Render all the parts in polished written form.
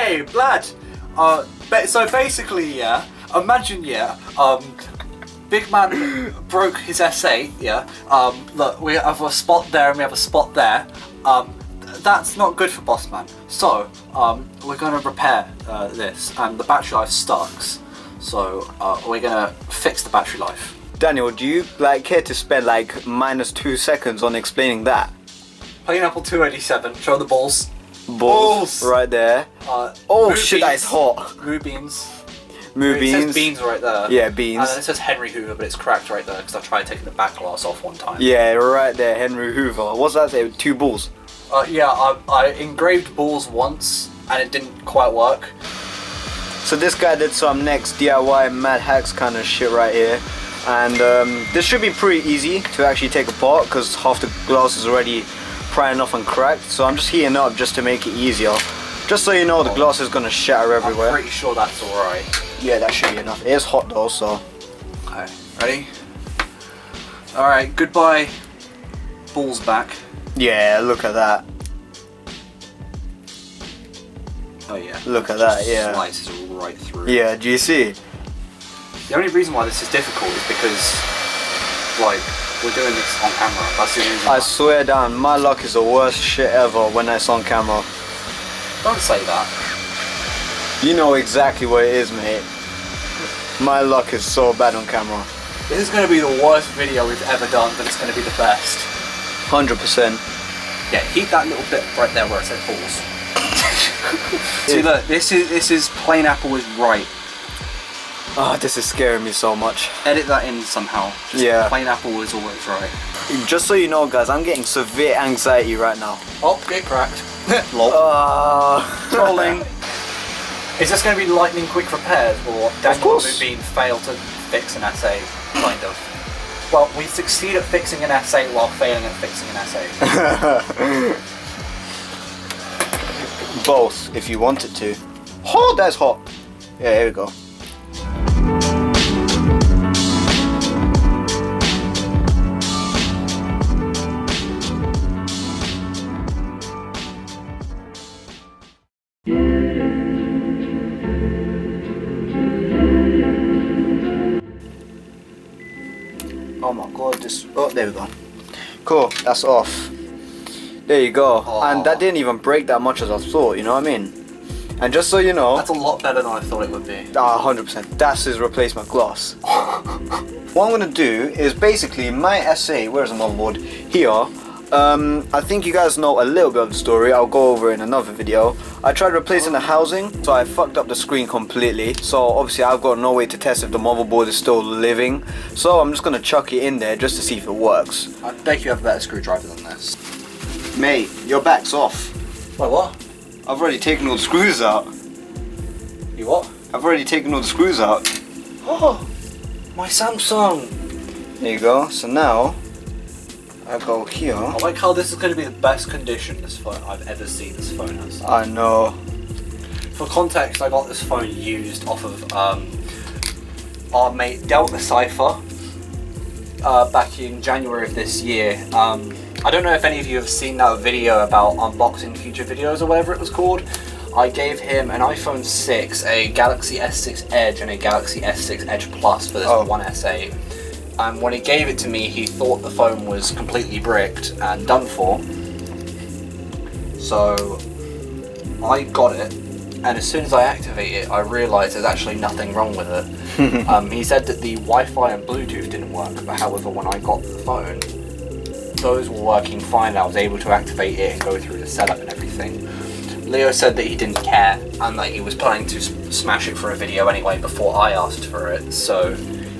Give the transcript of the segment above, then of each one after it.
Hey, Vlad. So basically, yeah. Imagine, yeah. Big man broke his S8. Yeah. Look, we have a spot there and we have a spot there. That's not good for boss man. So, we're gonna repair this, and the battery life sucks. So, we're gonna fix the battery life. Daniel, do you care to spend -2 seconds on explaining that? Pineapple 287. Show the balls. Balls right there. Oh shit, that is hot. Mubeen. Mubeen. It says beans right there. Yeah, beans. And then it says Henry Hoover, but it's cracked right there because I tried taking the back glass off one time. Yeah, right there, Henry Hoover. What's that say? 2 balls. Yeah, I engraved balls once and it didn't quite work. So this guy did some next DIY mad hacks kind of shit right here. And this should be pretty easy to actually take apart because half the glass is already prying off and cracked. So I'm just heating up just to make it easier. Just so you know, the glass is going to shatter everywhere. I'm pretty sure that's alright. Yeah, that should be enough. It is hot though, so... Okay, ready? Alright, goodbye. Balls back. Yeah, look at that. Oh yeah. Look at that, yeah. Slices right through. Yeah, do you see? The only reason why this is difficult is because, we're doing this on camera. That's the reason. I swear down, my luck is the worst shit ever when it's on camera. Don't say that. You know exactly what it is, mate. My luck is so bad on camera. This is going to be the worst video we've ever done, but it's going to be the best. 100%. Yeah, heat that little bit right there where it said balls. See, look, this is plain apple is right. Oh, this is scaring me so much. Edit that in somehow. Just yeah. Plain apple is always right. Just so you know, guys, I'm getting severe anxiety right now. Oh, get cracked. Lol. Trolling. Is this going to be lightning quick repairs, or Daniel Mubeen failed to fix an S8, kind of? Well, we succeed at fixing an S8 while failing at fixing an S8. Both, if you wanted to. Oh, that's hot. Yeah, here we go. Oh my god, oh, there we go. Cool, that's off. There you go. Oh. And that didn't even break that much as I thought, you know what I mean? And just so you know... That's a lot better than I thought it would be. 100%. That's his replacement glass. What I'm gonna do is basically my S8, where's the motherboard? Here. I think you guys know a little bit of the story. I'll go over it in another video. I tried replacing the housing, so I fucked up the screen completely. So obviously I've got no way to test if the motherboard is still living. So I'm just gonna chuck it in there just to see if it works. I bet you have a better screwdriver than this. Mate, your back's off. Wait, what? I've already taken all the screws out. You what? I've already taken all the screws out. Oh, my Samsung. There you go. So now I go here. I like how this is going to be the best condition this phone I've ever seen this phone as. I know. For context, I got this phone used off of our mate Delta Cypher back in January of this year. I don't know if any of you have seen that video about unboxing future videos or whatever it was called. I gave him an iPhone 6, a Galaxy S6 Edge and a Galaxy S6 Edge Plus for this one S8. And when he gave it to me, he thought the phone was completely bricked and done for. So I got it, and as soon as I activate it, I realised there's actually nothing wrong with it. He said that the Wi-Fi and Bluetooth didn't work, but however, when I got the phone, those were working fine. I was able to activate it and go through the setup and everything. Leo said that he didn't care and that he was planning to smash it for a video anyway before I asked for it, so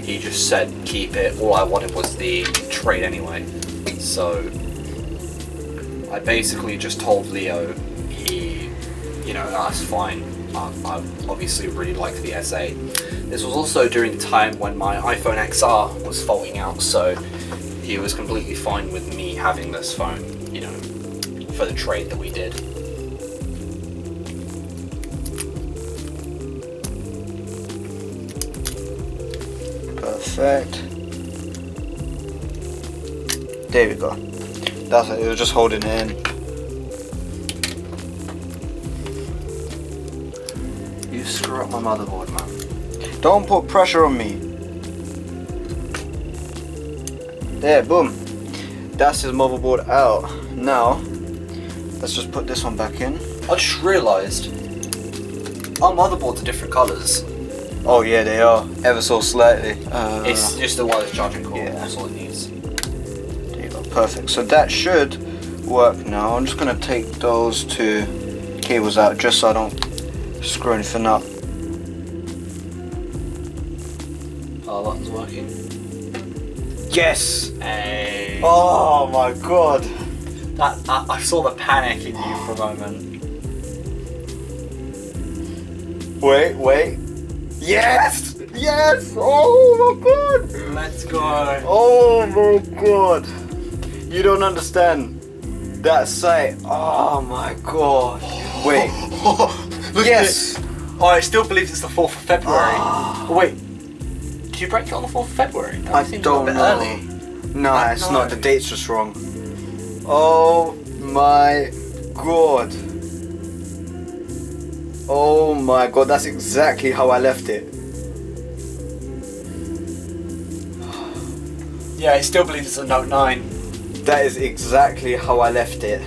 he just said keep it. All I wanted was the trade anyway. So I basically just told Leo that's fine. I obviously really liked the S8. This was also during the time when my iPhone XR was faulting out, so he was completely fine with me having this phone, for the trade that we did. Perfect. There we go. That's it. It was just holding it in. up my motherboard, man. Don't put pressure on me. There, boom. That's his motherboard out. Now, let's just put this one back in. I just realised our motherboards are different colours. Oh yeah, they are. Ever so slightly. It's just the wireless charging cord. Yeah. That's all it needs. There you go, perfect. So that should work now. I'm just gonna take those two cables out just so I don't screw anything up. Oh, button's working. Yes! Hey. Oh my god! That I saw the panic in you for a moment. Wait. Yes! Yes! Oh my god! Let's go. Oh my god! You don't understand that sight. Oh my god! Wait. Look Yes! at it. Oh, I still believe it's the 4th of February. Oh, wait. Did you break it on the 4th of February? That I seems don't a bit know. early. Nah, it's not. The date's just wrong. Oh my god. Oh my god, that's exactly how I left it. Yeah, I still believe it's a Note 9. That is exactly how I left it.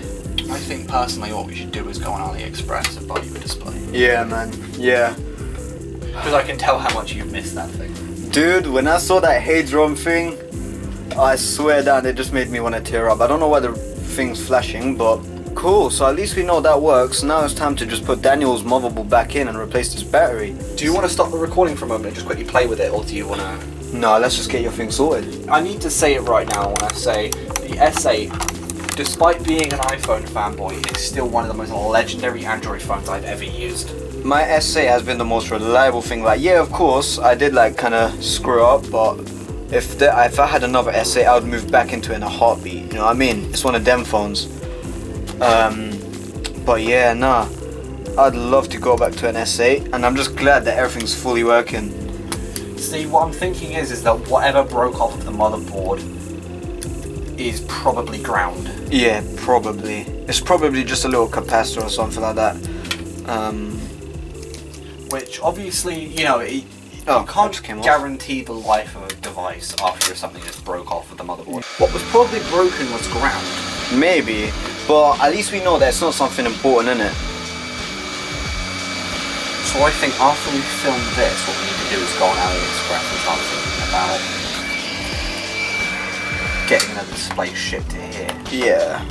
I think personally what we should do is go on AliExpress and buy you a display. Yeah, man. Yeah. Because I can tell how much you've missed that thing. Dude, when I saw that Hadron thing, I swear down, it just made me want to tear up. I don't know why the thing's flashing, but cool. So at least we know that works. Now it's time to just put Daniel's motherboard back in and replace this battery. Do you want to stop the recording for a moment and just quickly play with it, or do you want to... No, let's just get your thing sorted. I need to say it right now when I say the S8, despite being an iPhone fanboy, is still one of the most legendary Android phones I've ever used. My S8 has been the most reliable thing. Like, yeah, of course, I did like kind of screw up, but if I had another S8, I would move back into it in a heartbeat. You know what I mean? It's one of them phones. But yeah, nah. I'd love to go back to an S8, and I'm just glad that everything's fully working. See, what I'm thinking is that whatever broke off of the motherboard is probably ground. Yeah, probably. It's probably just a little capacitor or something like that. Which obviously, you know, you just can't came off. guarantee the life of a device after something just broke off with the motherboard. What was probably broken was ground. Maybe, but at least we know that it's not something important, innit? So I think after we film this, what we need to do is go on AliExpress and start thinking about getting the display shipped to here. Yeah.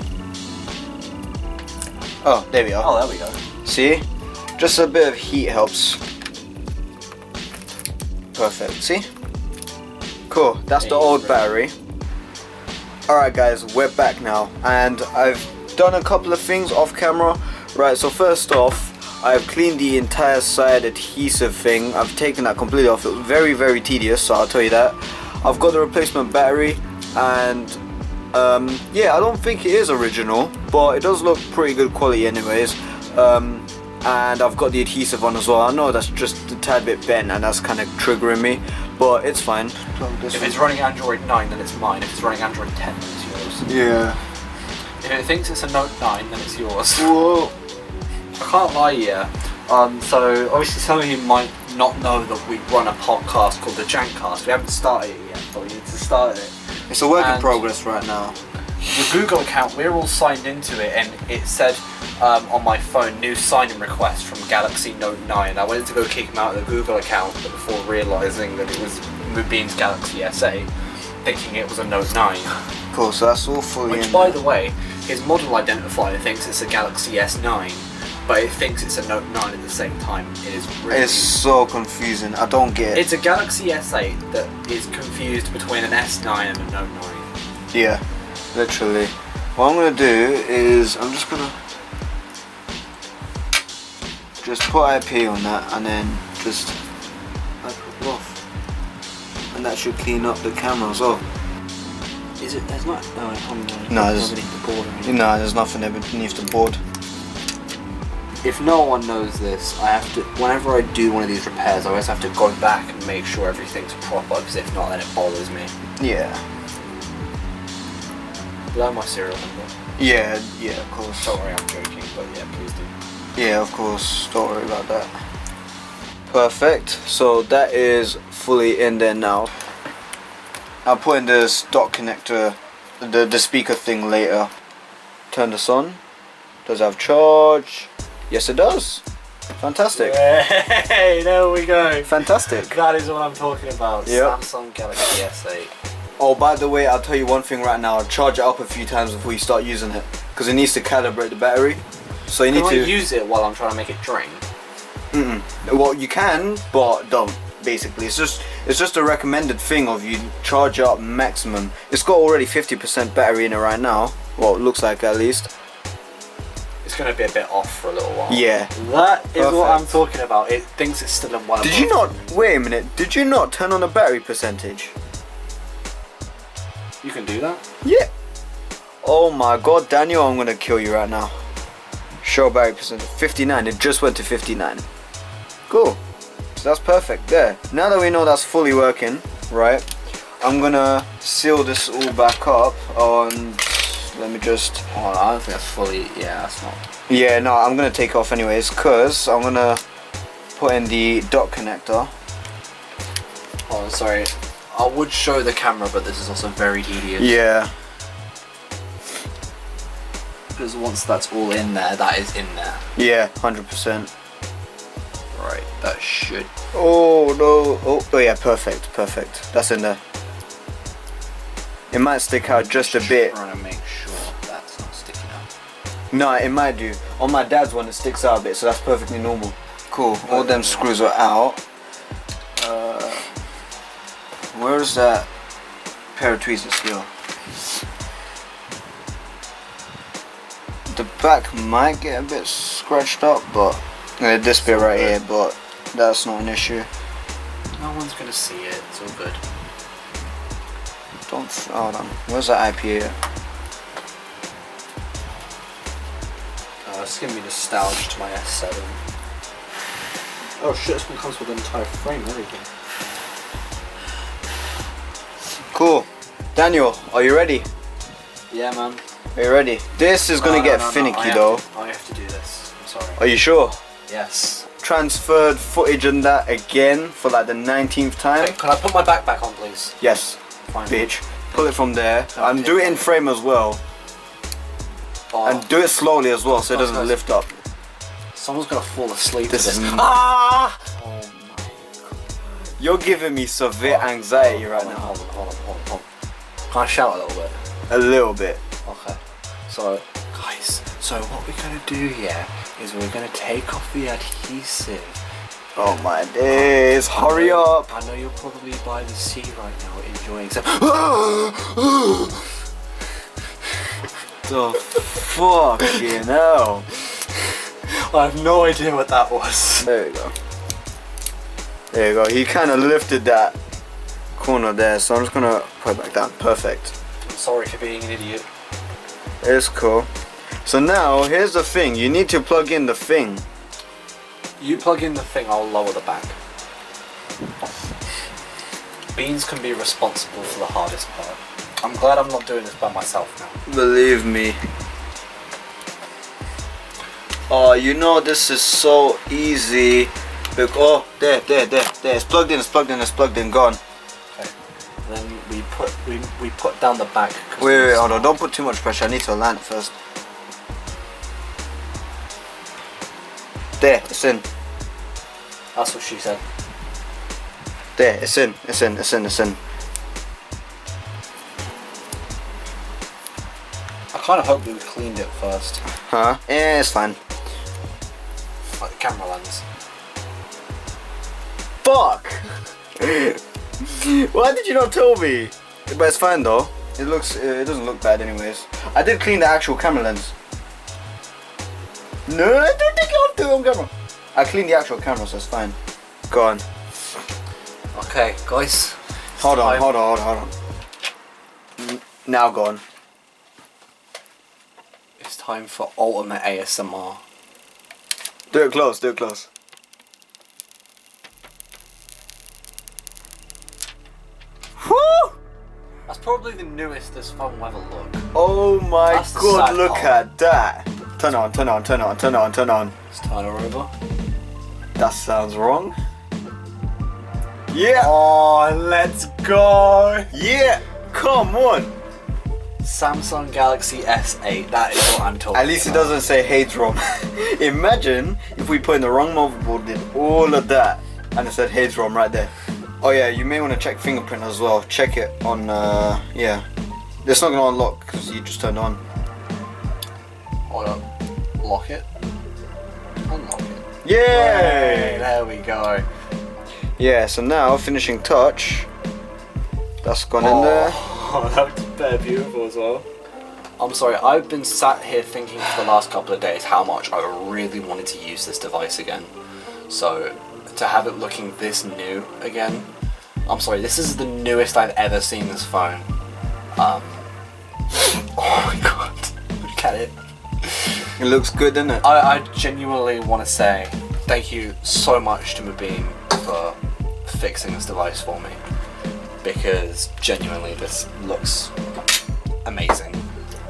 Oh, there we are. Oh, there we go. See? Just a bit of heat helps. Perfect, see? Cool, that's the old battery. Alright guys, we're back now, and I've done a couple of things off camera. Right, so first off, I've cleaned the entire side adhesive thing. I've taken that completely off. It was very, very tedious, so I'll tell you that. I've got the replacement battery, and yeah, I don't think it is original, but it does look pretty good quality anyways. And I've got the adhesive on as well. I know that's just a tad bit bent, and that's kind of triggering me, but it's fine. If it's running Android 9, then it's mine. If it's running Android 10, then it's yours. Yeah. If it thinks it's a Note 9, then it's yours. Whoa. I can't lie, yeah. So obviously some of you might not know that we run a podcast called the DankPods. We haven't started it yet, but we need to start it. It's a work in progress right now. The Google account, we're all signed into it, and it said on my phone, new sign-in request from Galaxy Note 9. I went to go kick him out of the Google account, but before realising that it was Mubeen's Galaxy S8, thinking it was a Note 9. Cool, so that's all fully Which, in by there. the way, his model identifier thinks it's a Galaxy S9, but it thinks it's a Note 9 at the same time. It is really... It's so confusing, I don't get it. It's a Galaxy S8 that is confused between an S9 and a Note 9. Yeah, literally. What I'm gonna do is I'm just gonna put IP on that and then just pop it off, and that should clean up the camera as well. Is it? There's not. No, there's underneath the board. Or anything. No, there's nothing underneath the board. If no one knows this, I have to. Whenever I do one of these repairs, I always have to go back and make sure everything's proper. Because if not, then it bothers me. Yeah. Blow my serial number. Yeah, of course. Don't worry, I'm joking, but yeah, please do. Yeah, of course. Don't worry about that. Perfect. So that is fully in there now. I'll put in this dock connector, the speaker thing later. Turn this on. Does it have charge? Yes, it does. Fantastic. Hey, there we go. Fantastic. That is what I'm talking about. Yep. Samsung Galaxy S8. Oh, by the way, I'll tell you one thing right now. Charge it up a few times before you start using it, because it needs to calibrate the battery. So you need to use it while I'm trying to make it drain. Well, you can, but don't. Basically, it's just a recommended thing of you charge up maximum. It's got already 50% battery in it right now. Well, it looks like at least. It's going to be a bit off for a little while. Yeah. That is what I'm talking about. It thinks it's still in one. Did you not? Wait a minute. Did you not turn on the battery percentage? You can do that? Yeah. Oh my God, Daniel, I'm gonna kill you right now. Show battery percentage 59. It just went to 59. Cool. So that's perfect there. Now that we know that's fully working, right? I'm gonna seal this all back up on. Let me just. Oh, I don't think that's fully. Yeah, that's not. Yeah, no, I'm gonna take off anyways, cause I'm gonna put in the dock connector. Oh, sorry. I would show the camera, but this is also very tedious. Yeah. Because once that's all in there, that is in there. Yeah, 100%. Right, that should. Oh no! Oh yeah, perfect, perfect. That's in there. It might stick out just a bit. Trying to make sure that's not sticking out. No, it might do. On my dad's one, it sticks out a bit, so that's perfectly normal. Cool. All them screws are out. Where's that pair of tweezers here? The back might get a bit scratched up, but this bit right here, but that's not an issue. No one's gonna see it. It's all good. Don't. Hold on. Where's that IPA? It's giving me nostalgia to my S7. Oh shit! This one comes with an entire frame. There we go. Cool. Daniel, are you ready? Yeah, man. Are you ready? This is gonna get finicky though. I have to do this. I'm sorry. Are you sure? Yes. Transferred footage and that again for like the 19th time. Okay, can I put my backpack on, please? Yes. Fine. Bitch. Pull it from there. Okay. And do it in frame as well. Oh. And do it slowly as well so it doesn't lift up. Someone's gonna fall asleep. This is. Ah! Oh my. You're giving me severe anxiety right now. Hold on. Can I shout a little bit? A little bit. Okay. So, guys, what we're gonna do here is we're gonna take off the adhesive. Oh my days. Hurry up. I know you're probably by the sea right now enjoying some. The fucking hell. I have no idea what that was. There you go. There you go. He kind of lifted that corner there, so I'm just gonna put it back down. Perfect. I'm sorry for being an idiot. It's cool. So now here's the thing. You need to plug in the thing. You plug in the thing, I'll lower the back. Beans can be responsible for the hardest part. I'm glad I'm not doing this by myself now. Believe me. Oh, you know this is so easy. Oh, there. It's plugged in, gone. Okay. Then we put down the back. Wait, hold on. Don't put too much pressure. I need to land it first. There, it's in. That's what she said. There, it's in. I kind of hope we cleaned it first. Huh? Yeah, it's fine. Like the camera lens. Fuck! Why did you not tell me? But it's fine though. It doesn't look bad anyways. I did clean the actual camera lens. No, don't take it off the camera. I cleaned the actual camera, so it's fine. Go on. Okay, guys. Hold on. Now go on. It's time for ultimate ASMR. Do it close. Woo! That's probably the newest this phone will ever look. Oh my That's the god, sad look part. at that. Turn on. Let's turn her over. That sounds wrong. Yeah. Oh, let's go. Yeah. Come on. Samsung Galaxy S8. That is what I'm talking about. At least it doesn't say hate ROM. Imagine if we put in the wrong motherboard, did all of that, and it said hate ROM right there. Oh yeah, you may want to check fingerprint as well. Check it on, yeah. It's not gonna unlock because you just turned on. Hold up. Lock it. Unlock it. Yay! Hey, there we go. Yeah, so now finishing touch. That's gone in there. Oh, that looks very beautiful as well. I'm sorry, I've been sat here thinking for the last couple of days how much I really wanted to use this device again. So, to have it looking this new again, I'm sorry, this is the newest I've ever seen this phone. Oh my god, look at it. It looks good, doesn't it? I genuinely want to say thank you so much to Mubeen for fixing this device for me, because genuinely this looks amazing.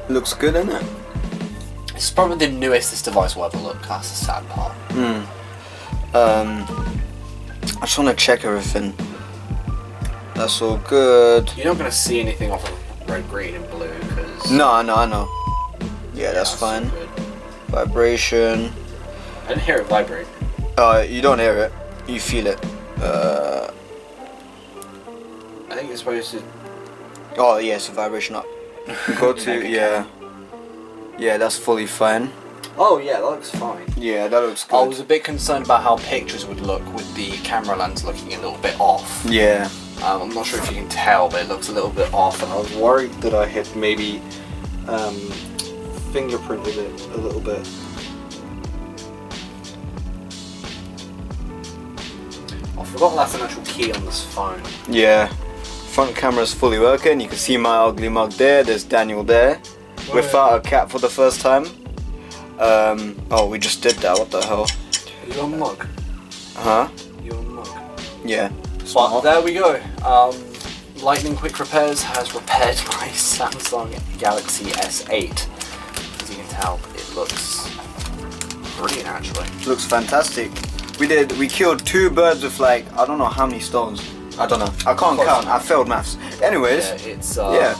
Looks good, doesn't it? It's probably the newest this device will ever look. That's the sad part. I just want to check everything. That's all good. You're not going to see anything off of red, green, and blue because. No, I know. Yeah, that's fine. Good. Vibration. I didn't hear it vibrate. You don't hear it. You feel it. I think it's supposed to. Oh yeah, so vibration up. Go to yeah, that's fully fine. Oh yeah, that looks fine. Yeah, that looks good. I was a bit concerned about how pictures would look with the camera lens looking a little bit off. Yeah. I'm not sure if you can tell, but it looks a little bit off, and I was worried that I had maybe fingerprinted it a little bit. I forgot that's an actual key on this phone. Yeah. Front camera's fully working. You can see my ugly mug there. There's Daniel there. Without a cap for the first time. Oh, we just did that. What the hell? Are you on mug? Huh? You on mug? Yeah. But there we go. Lightning Quick Repairs has repaired my Samsung Galaxy S8. As you can tell, it looks brilliant actually. Looks fantastic. We killed 2 birds with like, I don't know how many stones. I don't know. I can't count. I failed maths. Anyways. Yeah,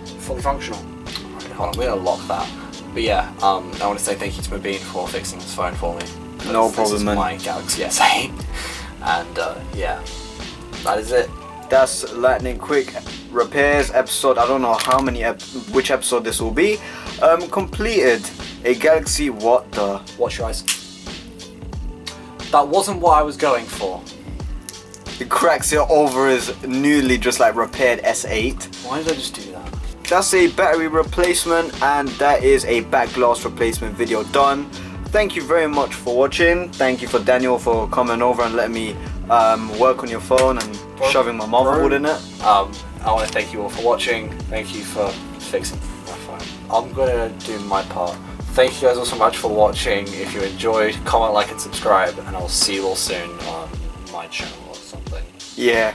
it's fully functional. Right, hold on, we're gonna lock that. But yeah, I want to say thank you to Mubeen for fixing this phone for me. No problem, this is man. my Galaxy S8. And yeah, that is it. That's Lightning Quick Repairs episode. I don't know how many which episode this will be. Completed a Galaxy. What the? Watch your eyes. That wasn't what I was going for. It cracks it over his newly just like repaired S8. Why did I just do that? That's a battery replacement, and that is a back glass replacement video done. Thank you very much for watching. Thank you for Daniel for coming over and letting me work on your phone and shoving my motherboard in it. I want to thank you all for watching. Thank you for fixing my phone. I'm gonna do my part. Thank you guys all so much for watching. If you enjoyed, comment, like, and subscribe, and I'll see you all soon on my channel or something. Yeah.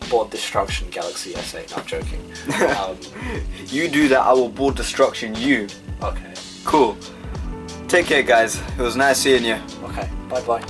Board Destruction Galaxy S8. No, I'm joking. You do that, I will board destruction you. Okay. Cool. Take care, guys. It was nice seeing you. Okay. Bye bye.